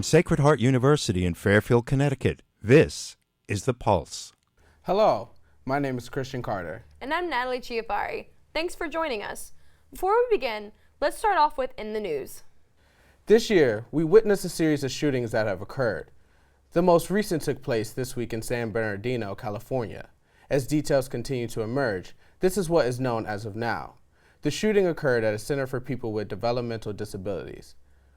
Sacred Heart University in Fairfield, Connecticut, this is The Pulse. Hello, my name is Christian Carter. And I'm Natalie Chiafari. Thanks for joining us. Before we begin, let's start off with In the News. This year, we witnessed a series of shootings that have occurred. The most recent took place this week in San Bernardino, California. As details continue to emerge, this is what is known as of now. The shooting occurred at a center for people with developmental disabilities.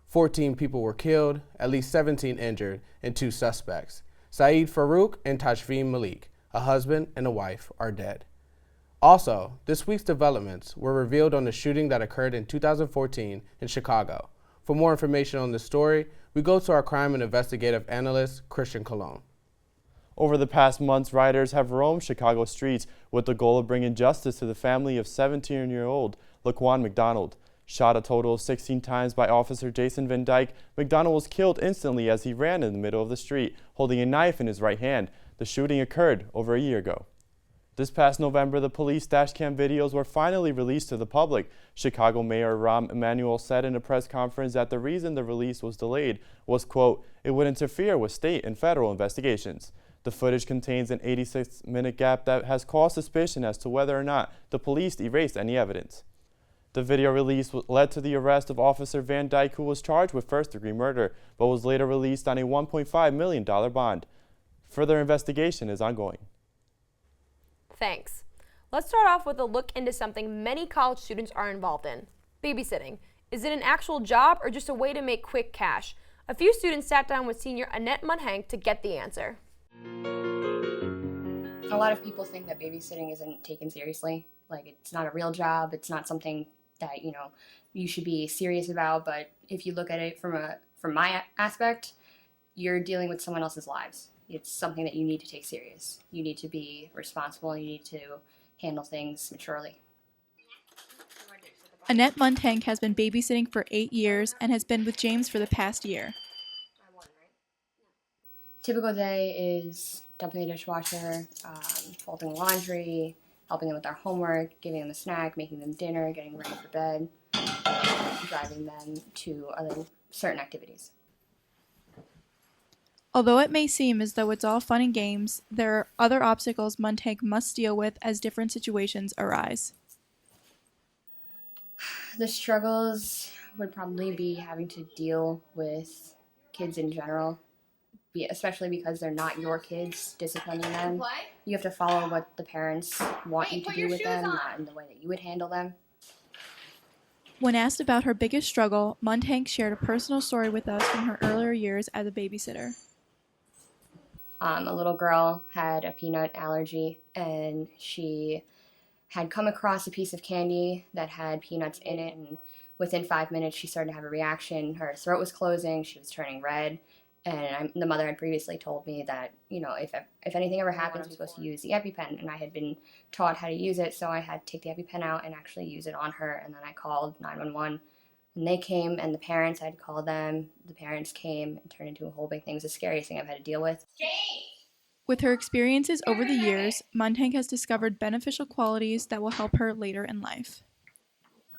14 people were killed, at least 17 injured, and 2 suspects. Saeed Farouk and Tajveem Malik, a husband and a wife, are dead. Also, this week's developments were revealed on the shooting that occurred in 2014 in Chicago. For more information on this story, we go to our crime and investigative analyst, Christian Colon. Over the past months, rioters have roamed Chicago streets with the goal of bringing justice to the family of 17-year-old Laquan McDonald. Shot a total of 16 times by Officer Jason Van Dyke, McDonald was killed instantly as he ran in the middle of the street, holding a knife in his right hand. The shooting occurred over a year ago. This past November, the police dashcam videos were finally released to the public. Chicago Mayor Rahm Emanuel said in a press conference that the reason the release was delayed was, quote, it would interfere with state and federal investigations. The footage contains an 86-minute gap that has caused suspicion as to whether or not the police erased any evidence. The video release led to the arrest of Officer Van Dyke, who was charged with first-degree murder, but was later released on a $1.5 million bond. Further investigation is ongoing. Thanks. Let's start off with a look into something many college students are involved in: babysitting. Is it an actual job or just a way to make quick cash? A few students sat down with senior Annette Munhank to get the answer. A lot of people think that babysitting isn't taken seriously. Like, it's not a real job. It's not something that, you should be serious about. But if you look at it from my aspect, you're dealing with someone else's lives. It's something that you need to take serious. You need to be responsible. You need to handle things maturely. Annette Muntank has been babysitting for 8 years and has been with James for the past year. Typical day is dumping the dishwasher, folding laundry, helping them with their homework, giving them a snack, making them dinner, getting ready for bed, driving them to other certain activities. Although it may seem as though it's all fun and games, there are other obstacles Muntank must deal with as different situations arise. The struggles would probably be having to deal with kids in general, especially because they're not your kids, disciplining them. You have to follow what the parents want you to do with them, not in the way that you would handle them. When asked about her biggest struggle, Muntank shared a personal story with us from her earlier years as a babysitter. A little girl had a peanut allergy, and she had come across a piece of candy that had peanuts in it, and within 5 minutes she started to have a reaction. Her throat was closing, she was turning red. And the mother had previously told me that, if anything ever happens, we're supposed to use the EpiPen. And I had been taught how to use it, so I had to take the EpiPen out and actually use it on her. And then I called 911, and they came, and the parents, I had to call them. The parents came and turned into a whole big thing. It's the scariest thing I've had to deal with. With her experiences over the years, Muntank has discovered beneficial qualities that will help her later in life.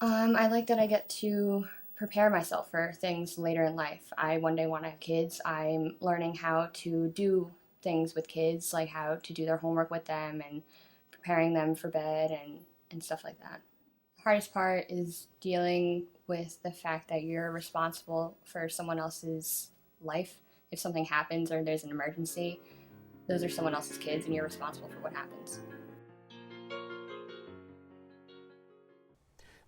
I like that I get to prepare myself for things later in life. I one day want to have kids. I'm learning how to do things with kids, like how to do their homework with them and preparing them for bed and stuff like that. The hardest part is dealing with the fact that you're responsible for someone else's life. If something happens or there's an emergency, those are someone else's kids and you're responsible for what happens.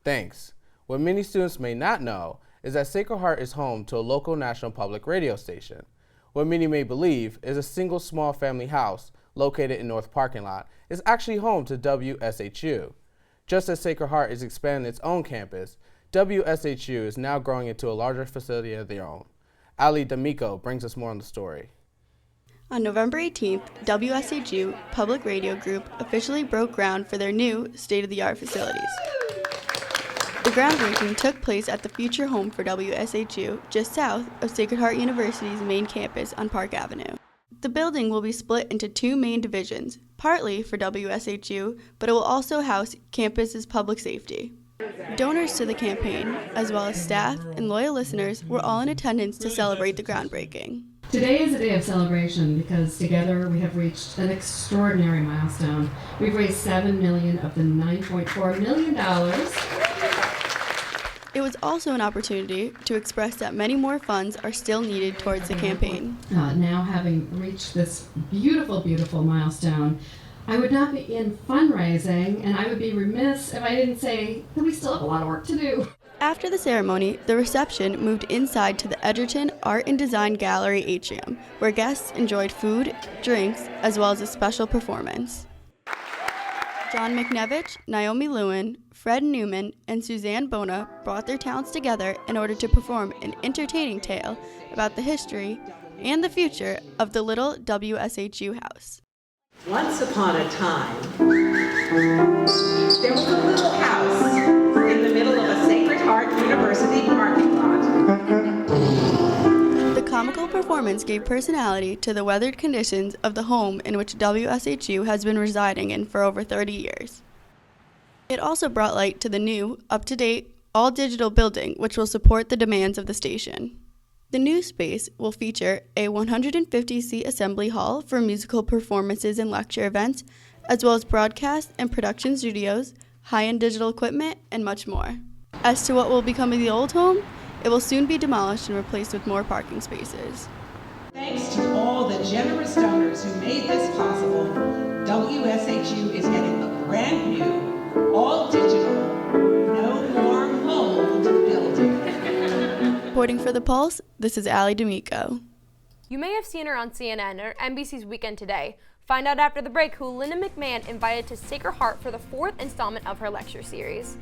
Thanks. What many students may not know is that Sacred Heart is home to a local national public radio station. What many may believe is a single small family house located in North Parking Lot is actually home to WSHU. Just as Sacred Heart is expanding its own campus, WSHU is now growing into a larger facility of their own. Ali D'Amico brings us more on the story. On November 18th, WSHU Public Radio Group officially broke ground for their new state-of-the-art facilities. The groundbreaking took place at the future home for WSHU, just south of Sacred Heart University's main campus on Park Avenue. The building will be split into 2 main divisions, partly for WSHU, but it will also house campus's public safety. Donors to the campaign, as well as staff and loyal listeners, were all in attendance to celebrate the groundbreaking. Today is a day of celebration because together we have reached an extraordinary milestone. We've raised $7 million of the $9.4 million. It was also an opportunity to express that many more funds are still needed towards the campaign. Now having reached this beautiful, beautiful milestone, I would not be in fundraising, and I would be remiss if I didn't say that we still have a lot of work to do. After the ceremony, the reception moved inside to the Edgerton Art and Design Gallery atrium, where guests enjoyed food, drinks, as well as a special performance. John McNevich, Naomi Lewin, Fred Newman, and Suzanne Bona brought their talents together in order to perform an entertaining tale about the history and the future of the little WSHU house. Once upon a time, there was a little house in the middle of a Sacred Heart University parking lot. The comical performance gave personality to the weathered conditions of the home in which WSHU has been residing in for over 30 years. It also brought light to the new, up-to-date, all-digital building which will support the demands of the station. The new space will feature a 150-seat assembly hall for musical performances and lecture events, as well as broadcast and production studios, high-end digital equipment, and much more. As to what will become of the old home, it will soon be demolished and replaced with more parking spaces. Thanks to all the generous donors who made this possible, WSHU is getting a brand new, all-digital, no more mold building. Reporting for The Pulse, this is Allie D'Amico. You may have seen her on CNN or NBC's Weekend Today. Find out after the break who Linda McMahon invited to Sacred Heart for the 4th installment of her lecture series.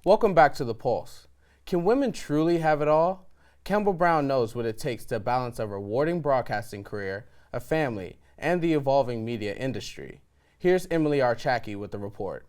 Welcome back to The Pulse. Can women truly have it all? Campbell Brown knows what it takes to balance a rewarding broadcasting career, a family, and the evolving media industry. Here's Emily Archacki with the report.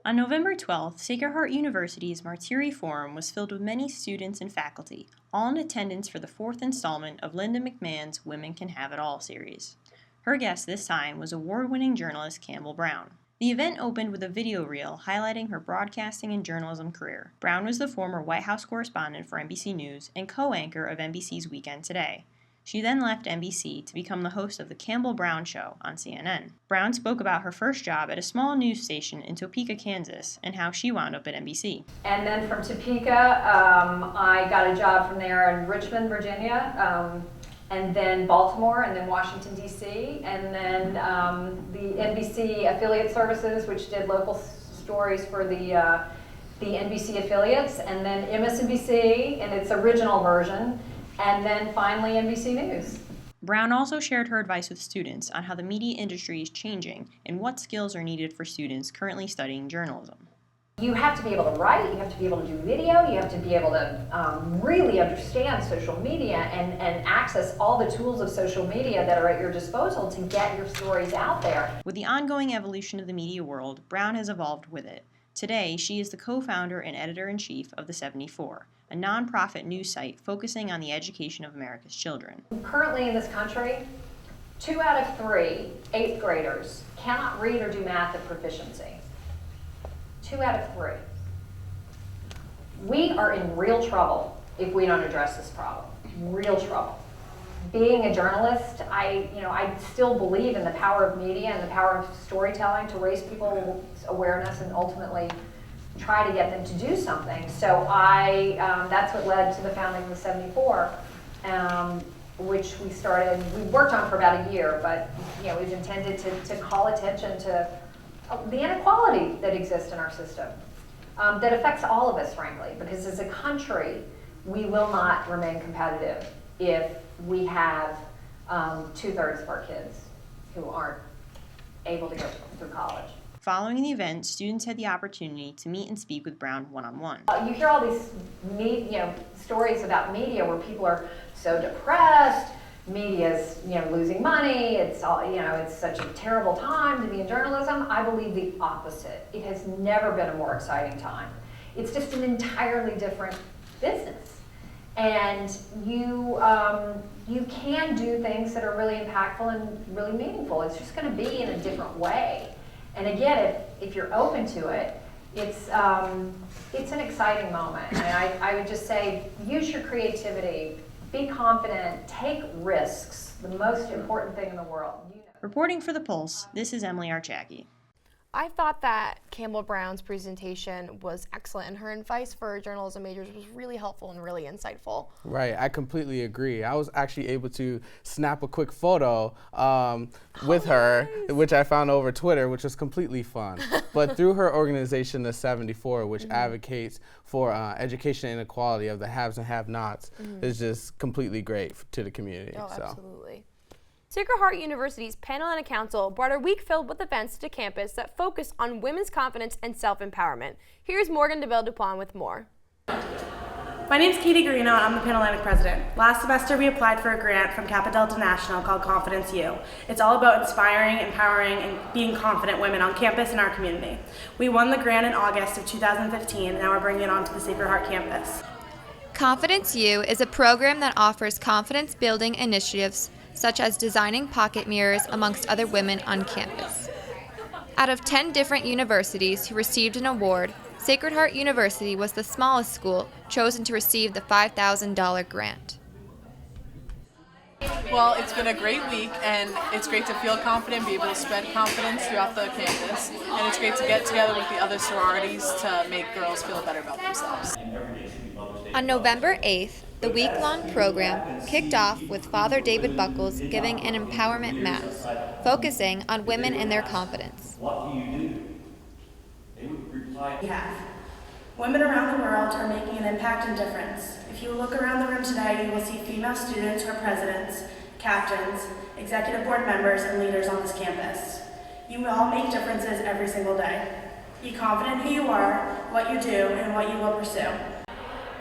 On November 12th, Sacred Heart University's Martyri Forum was filled with many students and faculty, all in attendance for the 4th installment of Linda McMahon's Women Can Have It All series. Her guest this time was award-winning journalist Campbell Brown. The event opened with a video reel highlighting her broadcasting and journalism career. Brown was the former White House correspondent for NBC News and co-anchor of NBC's Weekend Today. She then left NBC to become the host of The Campbell Brown Show on CNN. Brown spoke about her first job at a small news station in Topeka, Kansas, and how she wound up at NBC. And then from Topeka, I got a job from there in Richmond, Virginia, and then Baltimore, and then Washington, D.C., and then the NBC affiliate services, which did local stories for the NBC affiliates, and then MSNBC in its original version, and then finally NBC News. Brown also shared her advice with students on how the media industry is changing and what skills are needed for students currently studying journalism. You have to be able to write, you have to be able to do video, you have to be able to really understand social media and access all the tools of social media that are at your disposal to get your stories out there. With the ongoing evolution of the media world, Brown has evolved with it. Today, she is the co-founder and editor-in-chief of The 74, a nonprofit news site focusing on the education of America's children. Currently in this country, 2 out of 3 8th graders cannot read or do math at proficiency. 2 out of 3. We are in real trouble if we don't address this problem. Real trouble. Being a journalist, I still believe in the power of media and the power of storytelling to raise people's awareness and ultimately try to get them to do something. So that's what led to the founding of the 74, which we worked on for about a year, but it was intended to call attention to the inequality that exists in our system, that affects all of us, frankly, because as a country, we will not remain competitive if we have 2/3 of our kids who aren't able to go through college. Following the event, students had the opportunity to meet and speak with Brown one-on-one. You hear all these stories about media where people are so depressed, media's, losing money, it's all, it's such a terrible time to be in journalism. I believe the opposite. It has never been a more exciting time. It's just an entirely different business. And you can do things that are really impactful and really meaningful. It's just going to be in a different way. And again, if you're open to it, it's an exciting moment. And I would just say, use your creativity, be confident, take risks. The most important thing in the world. Reporting for The Pulse, this is Emily Archacki. I thought that Campbell Brown's presentation was excellent, and her advice for journalism majors was really helpful and really insightful. Right, I completely agree. I was actually able to snap a quick photo with her, which I found over Twitter, which was completely fun. But through her organization, the 74, which advocates for education inequality of the haves and have-nots, is just completely great to the community. Oh, absolutely. Sacred Heart University's Panel and Council brought a week filled with events to campus that focus on women's confidence and self-empowerment. Here's Morgan DeBelle-Dupont with more. My name's Katie Garino, and I'm the Panhellenic president. Last semester, we applied for a grant from Kappa Delta National called Confidence U. It's all about inspiring, empowering, and being confident women on campus in our community. We won the grant in August of 2015, and now we're bringing it onto the Sacred Heart campus. Confidence U is a program that offers confidence-building initiatives such as designing pocket mirrors amongst other women on campus. Out of 10 different universities who received an award, Sacred Heart University was the smallest school chosen to receive the $5,000 grant. Well, it's been a great week, and it's great to feel confident, be able to spread confidence throughout the campus, and it's great to get together with the other sororities to make girls feel better about themselves. On November 8th, the week-long program kicked off with Father David Buckles giving an empowerment mass, focusing on women and their confidence. What do you do? They would reply, Yeah. Women around the world are making an impact and difference. If you look around the room today, you will see female students who are presidents, captains, executive board members, and leaders on this campus. You all make differences every single day. Be confident in who you are, what you do, and what you will pursue.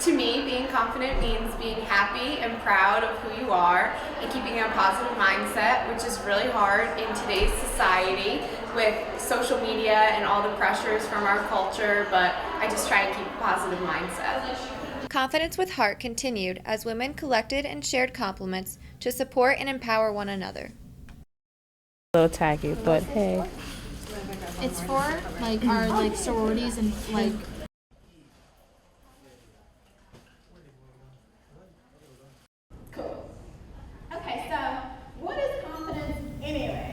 To me, being confident means being happy and proud of who you are and keeping a positive mindset, which is really hard in today's society with social media and all the pressures from our culture, but I just try and keep a positive mindset. Confidence with Heart continued as women collected and shared compliments to support and empower one another. A little tacky, but hey. It's for our sororities and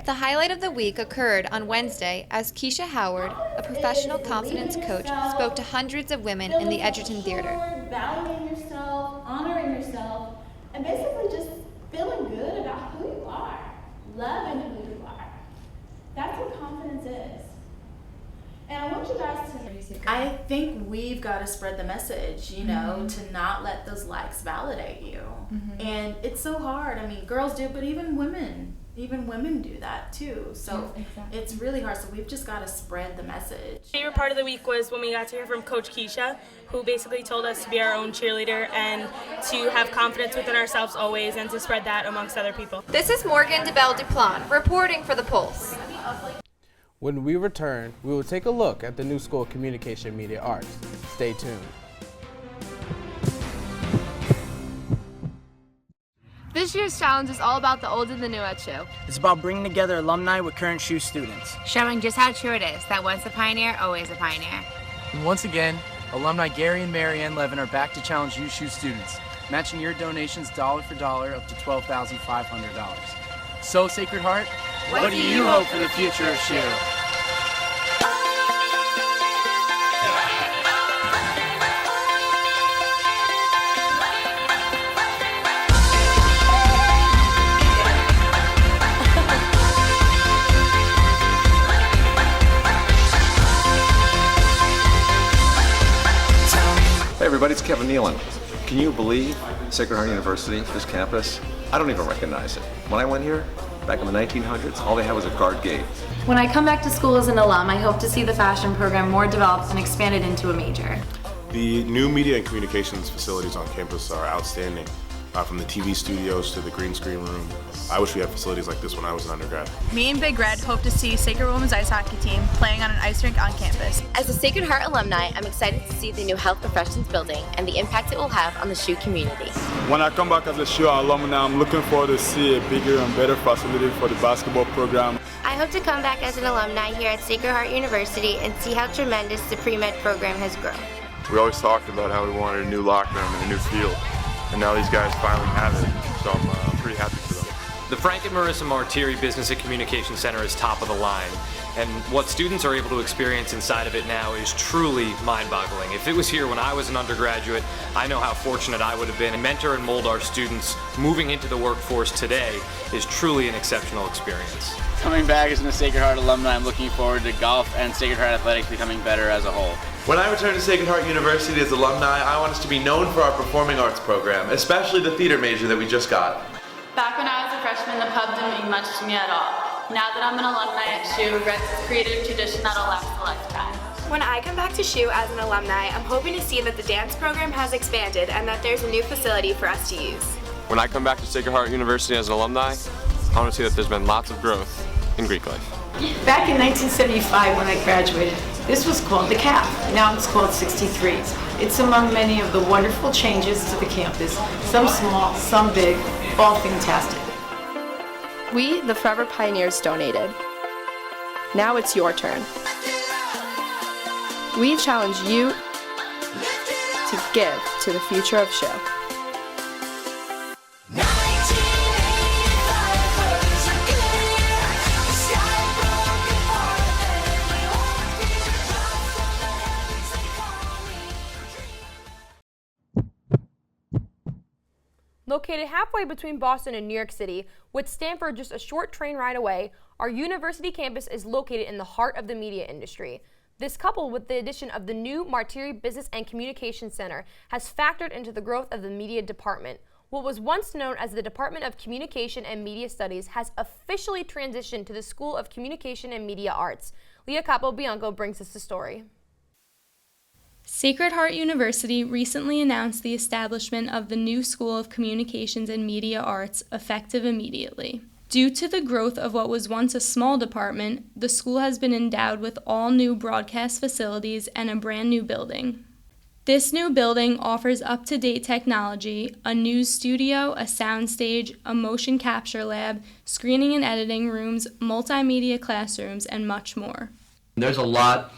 The highlight of the week occurred on Wednesday as Keisha Howard, a professional confidence coach, spoke to hundreds of women in the Edgerton Theater. Valuing yourself, honoring yourself, and basically just feeling good about who you are, loving who you are. That's what confidence is. And I want you guys to... I think we've got to spread the message, to not let those likes validate you. And it's so hard. I mean, girls do, but even women do that too. So it's really hard. So we've just got to spread the message. Favorite part of the week was when we got to hear from Coach Keisha, who basically told us to be our own cheerleader and to have confidence within ourselves always and to spread that amongst other people. This is Morgan DeBelle-Dupont reporting for The Pulse. When we return, we will take a look at the New School of Communication Media Arts. Stay tuned. This year's challenge is all about the old and the new at SHU. It's about bringing together alumni with current SHU students. Showing just how true it is that once a pioneer, always a pioneer. And once again, alumni Gary and Marianne Levin are back to challenge you SHU students, matching your donations dollar for dollar up to $12,500. So, Sacred Heart, what do you hope for the future of SHU? Hey everybody, it's Kevin Nealon. Can you believe Sacred Heart University, this campus? I don't even recognize it. When I went here, back in the 1900s, all they had was a guard gate. When I come back to school as an alum, I hope to see the fashion program more developed and expanded into a major. The new media and communications facilities on campus are outstanding. from the TV studios to the green screen room. I wish we had facilities like this when I was an undergrad. Me and Big Red hope to see Sacred Women's Ice Hockey team playing on an ice rink on campus. As a Sacred Heart alumni, I'm excited to see the new Health Professions building and the impact it will have on the SHU community. When I come back as a SHU alumni, I'm looking forward to see a bigger and better facility for the basketball program. I hope to come back as an alumni here at Sacred Heart University and see how tremendous the pre-med program has grown. We always talked about how we wanted a new locker room and a new field, and now these guys finally have it, so I'm pretty happy for them. The Frank and Marissa Martiri Business and Communication Center is top of the line, and what students are able to experience inside of it now is truly mind-boggling. If it was here when I was an undergraduate, I know how fortunate I would have been. And mentor and mold our students moving into the workforce today is truly an exceptional experience. Coming back as a Sacred Heart alumni, I'm looking forward to golf and Sacred Heart athletics becoming better as a whole. When I return to Sacred Heart University as alumni, I want us to be known for our performing arts program, especially the theater major that we just got. Back when I was a freshman, the pub didn't mean much to me at all. Now that I'm an alumni at SHU, Reds has created a tradition that'll last a lifetime. When I come back to SHU as an alumni, I'm hoping to see that the dance program has expanded and that there's a new facility for us to use. When I come back to Sacred Heart University as an alumni, I want to see that there's been lots of growth in Greek life. Back in 1975 when I graduated, this was called the CAP. Now it's called 63. It's among many of the wonderful changes to the campus, some small, some big, all fantastic. We, the Forever Pioneers, donated. Now it's your turn. We challenge you to give to the future of SHU. Located halfway between Boston and New York City, with Stanford just a short train ride away, our university campus is located in the heart of the media industry. This, coupled with the addition of the new Martiri Business and Communication Center, has factored into the growth of the media department. What was once known as the Department of Communication and Media Studies has officially transitioned to the School of Communication and Media Arts. Leah Capobianco brings us the story. Sacred Heart University recently announced the establishment of the new School of Communications and Media Arts, effective immediately. Due to the growth of what was once a small department, the school has been endowed with all new broadcast facilities and a brand new building. This new building offers up-to-date technology, a news studio, a soundstage, a motion capture lab, screening and editing rooms, multimedia classrooms, and much more. There's a lot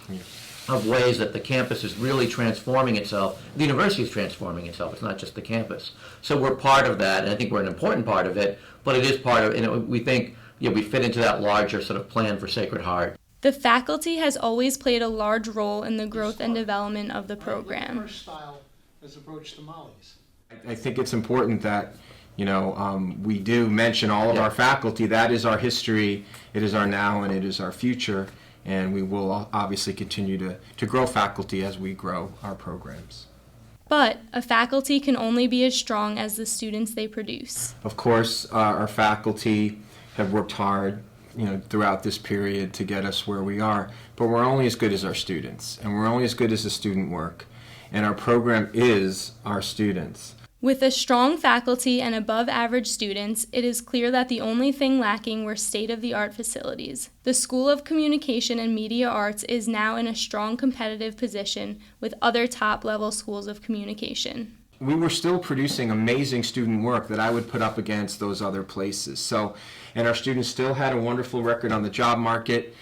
of ways that the campus is really transforming itself. The university is transforming itself. It's not just the campus. So we're part of that, and I think we're an important part of it, but it is part of, and we think we fit into that larger sort of plan for Sacred Heart. The faculty has always played a large role in the growth and development of the program. First style has approached the Mollies. I think it's important that we do mention all of our faculty. That is our history, it is our now, and it is our future. And we will obviously continue to grow faculty as we grow our programs. But a faculty can only be as strong as the students they produce. Of course, our faculty have worked hard, throughout this period to get us where we are, but we're only as good as our students, and we're only as good as the student work. And our program is our students. With a strong faculty and above-average students, it is clear that the only thing lacking were state-of-the-art facilities. The School of Communication and Media Arts is now in a strong competitive position with other top-level schools of communication. We were still producing amazing student work that I would put up against those other places. And our students still had a wonderful record on the job market.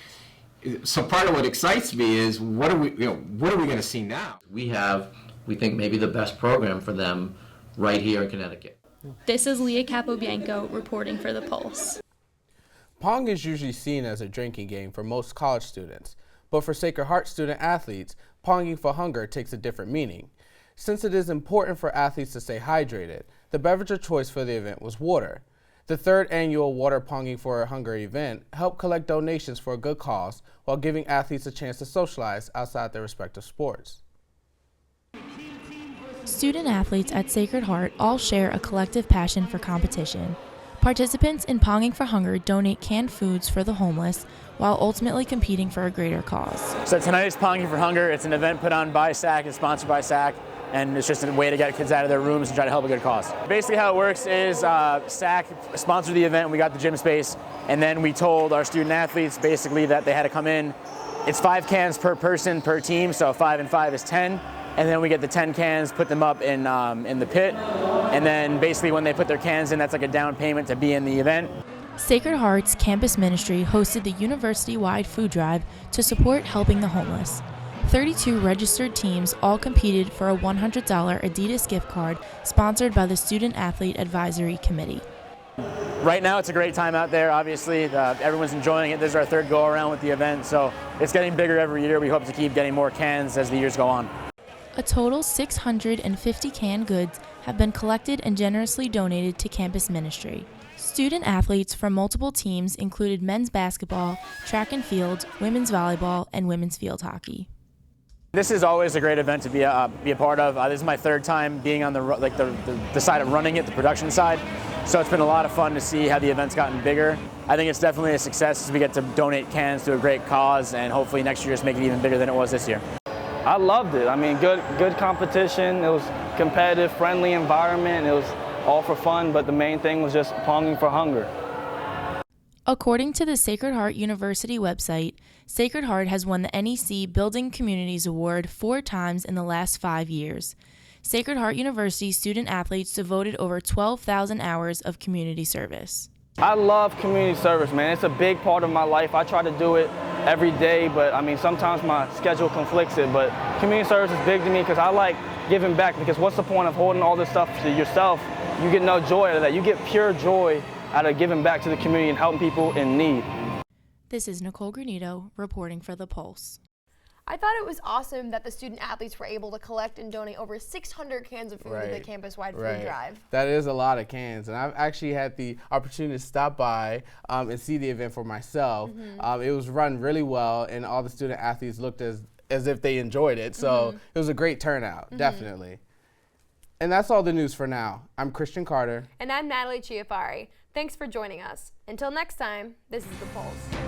So part of what excites me is what are we going to see now? We think, maybe the best program for them right here in Connecticut. This is Leah Capobianco reporting for The Pulse. Pong is usually seen as a drinking game for most college students, but for Sacred Heart student athletes, ponging for hunger takes a different meaning. Since it is important for athletes to stay hydrated, the beverage of choice for the event was water. The third annual Water Ponging for Hunger event helped collect donations for a good cause while giving athletes a chance to socialize outside their respective sports. Student athletes at Sacred Heart all share a collective passion for competition. Participants in Ponging for Hunger donate canned foods for the homeless while ultimately competing for a greater cause. So tonight is Ponging for Hunger. It's an event put on by SAC and sponsored by SAC. and it's just a way to get kids out of their rooms and try to help a good cause. Basically how it works is SAC sponsored the event, we got the gym space, and then we told our student athletes basically that they had to come in. It's 5 cans per person per team, so 5 and 5 is 10. And then we get the 10 cans, put them up in the pit, and then basically when they put their cans in, that's like a down payment to be in the event. Sacred Heart's campus ministry hosted the university-wide food drive to support helping the homeless. 32 registered teams all competed for a $100 Adidas gift card sponsored by the Student Athlete Advisory Committee. Right now it's a great time out there, obviously. Everyone's enjoying it. This is our 3rd go around with the event, so it's getting bigger every year. We hope to keep getting more cans as the years go on. A total 650 canned goods have been collected and generously donated to campus ministry. Student athletes from multiple teams included men's basketball, track and field, women's volleyball, and women's field hockey. This is always a great event to be a part of. This is my 3rd time being on the side of running it, the production side. So it's been a lot of fun to see how the event's gotten bigger. I think it's definitely a success as we get to donate cans to a great cause, and hopefully next year just make it even bigger than it was this year. I loved it. I mean, good competition. It was competitive, friendly environment. It was all for fun, but the main thing was just ponging for hunger. According to the Sacred Heart University website, Sacred Heart has won the NEC Building Communities Award 4 times in the last 5 years. Sacred Heart University student athletes devoted over 12,000 hours of community service. I love community service, man. It's a big part of my life. I try to do it every day, but I mean, sometimes my schedule conflicts it, but community service is big to me because I like giving back, because what's the point of holding all this stuff to yourself? You get no joy out of that. You get pure joy out of giving back to the community and helping people in need. This is Nicole Granito reporting for The Pulse. I thought it was awesome that the student athletes were able to collect and donate over 600 cans of food to the campus-wide food drive. That is a lot of cans, and I've actually had the opportunity to stop by and see the event for myself. It was run really well, and all the student athletes looked as if they enjoyed it, so it was a great turnout, definitely. And that's all the news for now. I'm Christian Carter. And I'm Natalie Chiafari. Thanks for joining us. Until next time, this is The Pulse.